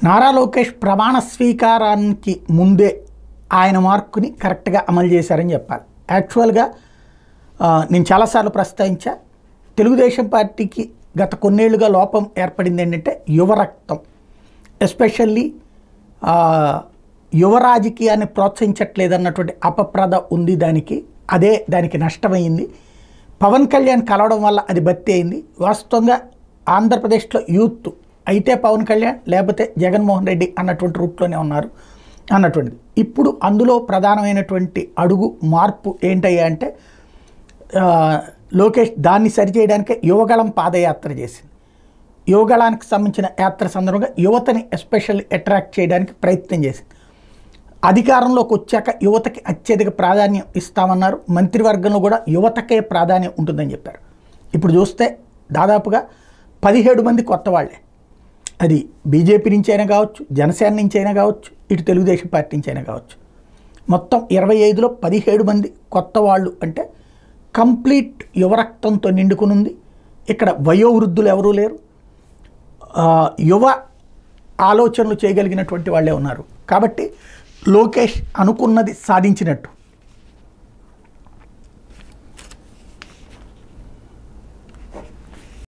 నారా లోకేష్ ప్రమాణ స్వీకారానికి ముందే ఆయన మార్కుని కరెక్ట్గా అమలు చేశారని చెప్పాలి. యాక్చువల్గా నేను చాలాసార్లు ప్రస్తావించా, తెలుగుదేశం పార్టీకి గత కొన్నేళ్లుగా లోపం ఏర్పడింది ఏంటంటే యువరక్తం, ఎస్పెషల్లీ యువ రాజకీయాన్ని ప్రోత్సహించట్లేదన్నటువంటి అపప్రద ఉంది దానికి. అదే దానికి నష్టమైంది. పవన్ కళ్యాణ్ కలవడం వల్ల అది బత్తి అయింది. వాస్తవంగా ఆంధ్రప్రదేశ్లో యూత్ అయితే పవన్ కళ్యాణ్ లేకపోతే జగన్మోహన్ రెడ్డి అన్నటువంటి రూట్లోనే ఉన్నారు అన్నటువంటిది. ఇప్పుడు అందులో ప్రధానమైనటువంటి అడుగు మార్పు ఏంటయ్యా అంటే లోకేష్ దాన్ని సరిచేయడానికే యువగళం పాదయాత్ర చేసింది. యువగళానికి సంబంధించిన యాత్ర సందర్భంగా యువతని ఎస్పెషల్లీ అట్రాక్ట్ చేయడానికి ప్రయత్నం చేసింది. అధికారంలోకి వచ్చాక యువతకి అత్యధిక ప్రాధాన్యం ఇస్తామన్నారు. మంత్రివర్గంలో కూడా యువతకే ప్రాధాన్యం ఉంటుందని చెప్పారు. ఇప్పుడు చూస్తే దాదాపుగా 17 మంది కొత్త వాళ్ళే. అది బీజేపీ నుంచి అయినా కావచ్చు, జనసేన నుంచి అయినా కావచ్చు, ఇటు తెలుగుదేశం పార్టీ నుంచి అయినా కావచ్చు. మొత్తం 25లో 17 మంది కొత్త వాళ్ళు అంటే కంప్లీట్ యువరక్తంతో నిండుకునుంది. ఇక్కడ వయోవృద్ధులు ఎవరూ లేరు, యువ ఆలోచనలు చేయగలిగినటువంటి వాళ్ళే ఉన్నారు. కాబట్టి లోకేష్ అనుకున్నది సాధించినట్టు.